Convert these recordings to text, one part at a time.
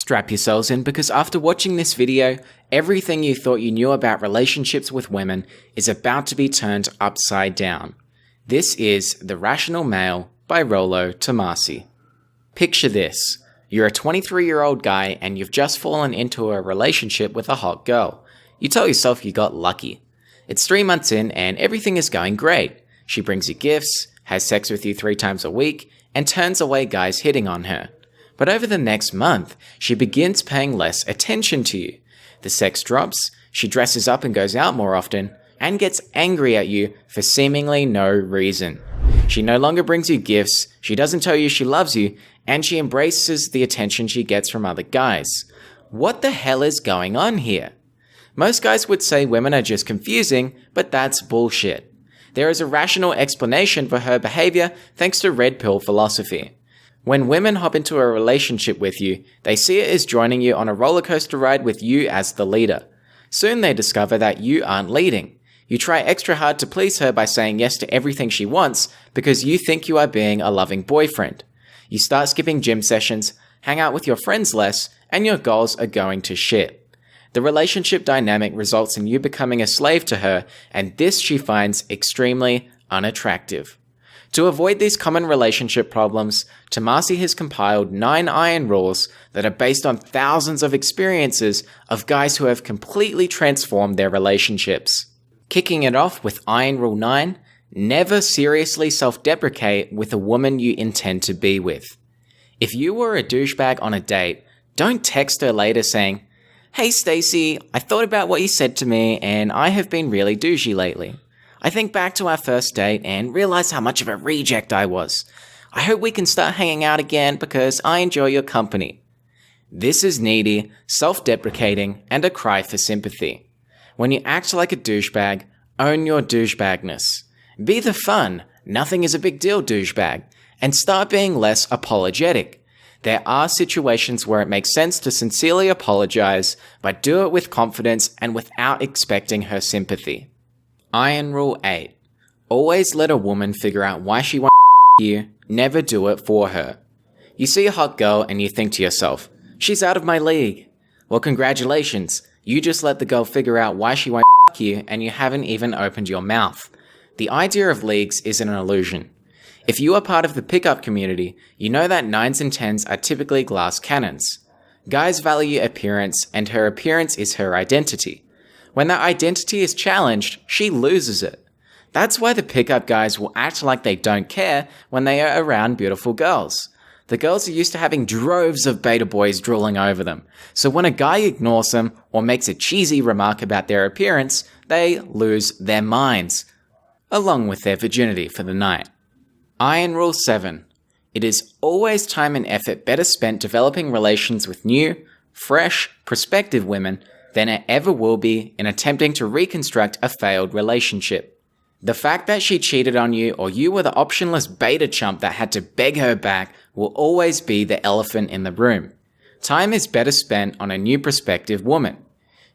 Strap yourselves in because after watching this video, everything you thought you knew about relationships with women is about to be turned upside down. This is The Rational Male by Rollo Tomassi. Picture this. You're a 23-year-old guy and you've just fallen into a relationship with a hot girl. You tell yourself you got lucky. It's 3 months in and everything is going great. She brings you gifts, has sex with you 3 times a week, and turns away guys hitting on her. But over the next month, she begins paying less attention to you. The sex drops, she dresses up and goes out more often, and gets angry at you for seemingly no reason. She no longer brings you gifts, she doesn't tell you she loves you, and she embraces the attention she gets from other guys. What the hell is going on here? Most guys would say women are just confusing, but that's bullshit. There is a rational explanation for her behavior thanks to red pill philosophy. When women hop into a relationship with you, they see it as joining you on a roller coaster ride with you as the leader. Soon they discover that you aren't leading. You try extra hard to please her by saying yes to everything she wants because you think you are being a loving boyfriend. You start skipping gym sessions, hang out with your friends less, and your goals are going to shit. The relationship dynamic results in you becoming a slave to her, and this she finds extremely unattractive. To avoid these common relationship problems, Tomassi has compiled 9 iron rules that are based on thousands of experiences of guys who have completely transformed their relationships. Kicking it off with Iron Rule 9, never seriously self-deprecate with a woman you intend to be with. If you were a douchebag on a date, don't text her later saying, "Hey Stacy, I thought about what you said to me and I have been really douchey lately. I think back to our first date and realize how much of a reject I was. I hope we can start hanging out again because I enjoy your company." This is needy, self-deprecating, and a cry for sympathy. When you act like a douchebag, own your douchebagness. Be the fun, nothing is a big deal douchebag, and start being less apologetic. There are situations where it makes sense to sincerely apologize, but do it with confidence and without expecting her sympathy. Iron Rule 8. Always let a woman figure out why she wants you, never do it for her. You see a hot girl and you think to yourself, "She's out of my league." Well, congratulations, you just let the girl figure out why she won't you and you haven't even opened your mouth. The idea of leagues is an illusion. If you are part of the pickup community, you know that 9s and 10s are typically glass cannons. Guys value appearance and her appearance is her identity. When that identity is challenged, she loses it. That's why the pickup guys will act like they don't care when they are around beautiful girls. The girls are used to having droves of beta boys drooling over them, so when a guy ignores them or makes a cheesy remark about their appearance, they lose their minds, along with their virginity for the night. Iron Rule 7. It is always time and effort better spent developing relations with new, fresh, prospective women than it ever will be in attempting to reconstruct a failed relationship. The fact that she cheated on you or you were the optionless beta chump that had to beg her back will always be the elephant in the room. Time is better spent on a new prospective woman.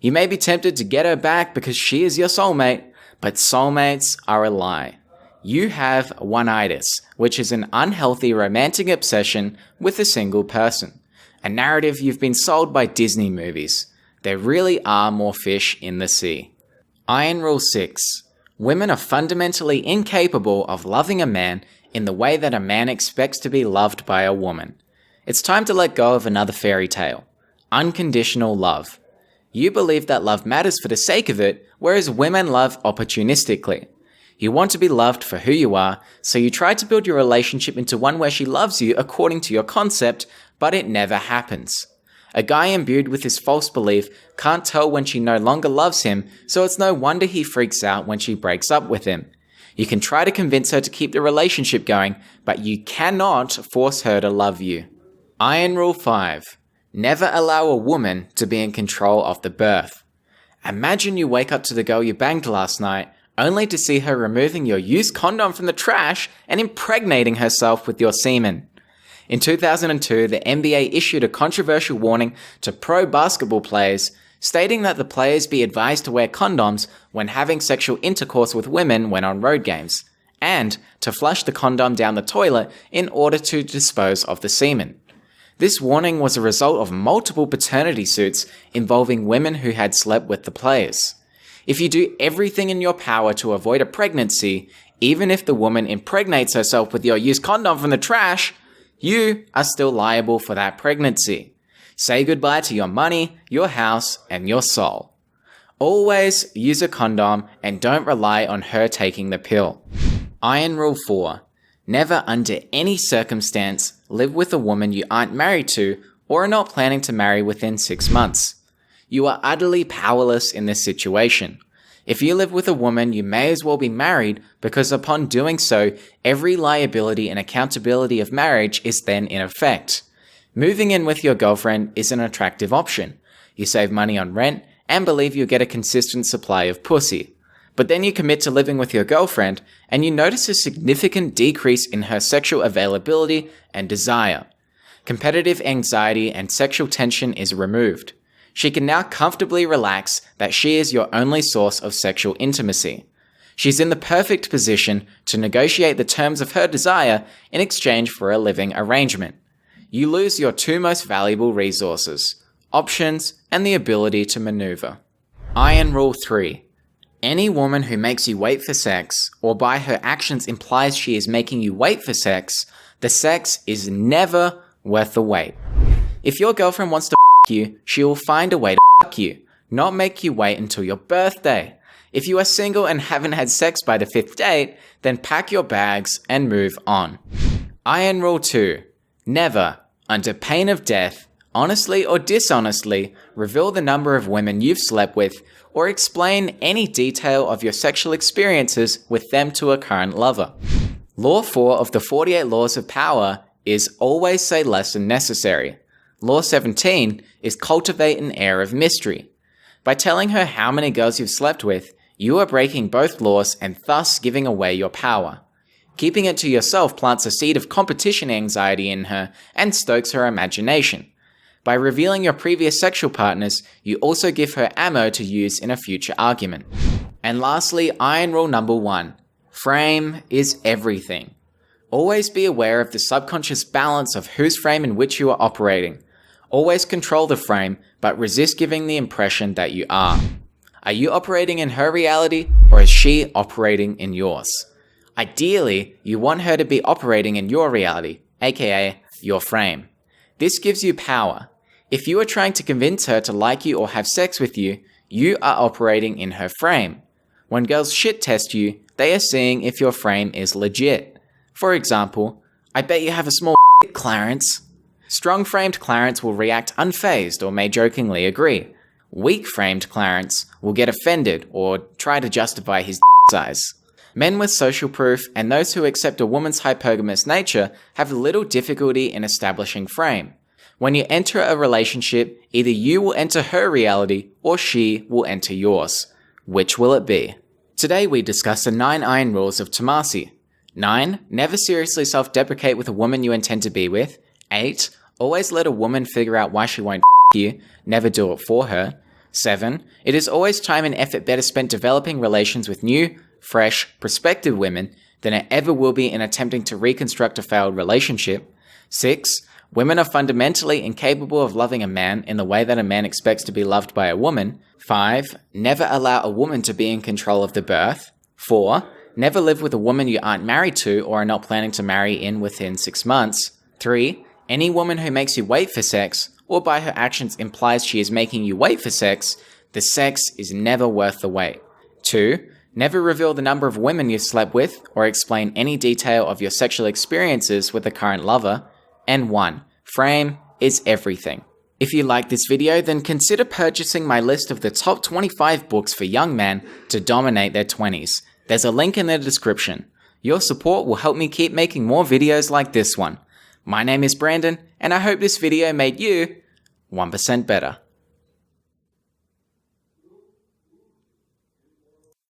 You may be tempted to get her back because she is your soulmate, but soulmates are a lie. You have one-itis, which is an unhealthy romantic obsession with a single person. A narrative you've been sold by Disney movies. There really are more fish in the sea. Iron Rule 6. Women are fundamentally incapable of loving a man in the way that a man expects to be loved by a woman. It's time to let go of another fairy tale. Unconditional love. You believe that love matters for the sake of it, whereas women love opportunistically. You want to be loved for who you are, so you try to build your relationship into one where she loves you according to your concept, but it never happens. A guy imbued with this false belief can't tell when she no longer loves him, so it's no wonder he freaks out when she breaks up with him. You can try to convince her to keep the relationship going, but you cannot force her to love you. Iron Rule 5. Never allow a woman to be in control of the birth. Imagine you wake up to the girl you banged last night, only to see her removing your used condom from the trash and impregnating herself with your semen. In 2002, the NBA issued a controversial warning to pro basketball players, stating that the players be advised to wear condoms when having sexual intercourse with women when on road games, and to flush the condom down the toilet in order to dispose of the semen. This warning was a result of multiple paternity suits involving women who had slept with the players. If you do everything in your power to avoid a pregnancy, even if the woman impregnates herself with your used condom from the trash, you are still liable for that pregnancy. Say goodbye to your money, your house, and your soul. Always use a condom and don't rely on her taking the pill. Iron Rule 4. Never under any circumstance live with a woman you aren't married to or are not planning to marry within 6 months. You are utterly powerless in this situation. If you live with a woman, you may as well be married because upon doing so, every liability and accountability of marriage is then in effect. Moving in with your girlfriend is an attractive option. You save money on rent and believe you'll get a consistent supply of pussy. But then you commit to living with your girlfriend and you notice a significant decrease in her sexual availability and desire. Competitive anxiety and sexual tension is removed. She can now comfortably relax that she is your only source of sexual intimacy. She's in the perfect position to negotiate the terms of her desire in exchange for a living arrangement. You lose your two most valuable resources, options and the ability to maneuver. Iron Rule 3. Any woman who makes you wait for sex, or by her actions implies she is making you wait for sex, the sex is never worth the wait. If your girlfriend wants to you, she will find a way to you, not make you wait until your birthday. If you are single and haven't had sex by the 5th date, then pack your bags and move on. Iron Rule 2. Never, under pain of death, honestly or dishonestly, reveal the number of women you've slept with or explain any detail of your sexual experiences with them to a current lover. Law 4 of the 48 Laws of Power is always say less than necessary. Law 17 is cultivate an air of mystery. By telling her how many girls you've slept with, you are breaking both laws and thus giving away your power. Keeping it to yourself plants a seed of competition anxiety in her and stokes her imagination. By revealing your previous sexual partners, you also give her ammo to use in a future argument. And lastly, Iron Rule number 1. Frame is everything. Always be aware of the subconscious balance of whose frame in which you are operating. Always control the frame, but resist giving the impression that you are. Are you operating in her reality, or is she operating in yours? Ideally, you want her to be operating in your reality, aka your frame. This gives you power. If you are trying to convince her to like you or have sex with you, you are operating in her frame. When girls shit test you, they are seeing if your frame is legit. For example, I bet you have a small Clarence. Strong-framed Clarence will react unfazed or may jokingly agree. Weak-framed Clarence will get offended or try to justify his size. Men with social proof and those who accept a woman's hypergamous nature have little difficulty in establishing frame. When you enter a relationship, either you will enter her reality or she will enter yours. Which will it be? Today we discuss the 9 iron rules of Tomassi. 9. Never seriously self-deprecate with a woman you intend to be with. 8. Always let a woman figure out why she won't you, never do it for her. 7. It is always time and effort better spent developing relations with new, fresh, prospective women than it ever will be in attempting to reconstruct a failed relationship. 6. Women are fundamentally incapable of loving a man in the way that a man expects to be loved by a woman. 5. Never allow a woman to be in control of the birth. 4. Never live with a woman you aren't married to or are not planning to marry in within 6 months. 3. Any woman who makes you wait for sex, or by her actions implies she is making you wait for sex, the sex is never worth the wait. 2. Never reveal the number of women you've slept with or explain any detail of your sexual experiences with a current lover. And 1. Frame is everything. If you like this video, then consider purchasing my list of the top 25 books for young men to dominate their 20s. There's a link in the description. Your support will help me keep making more videos like this one. My name is Brandon, and I hope this video made you 1% better.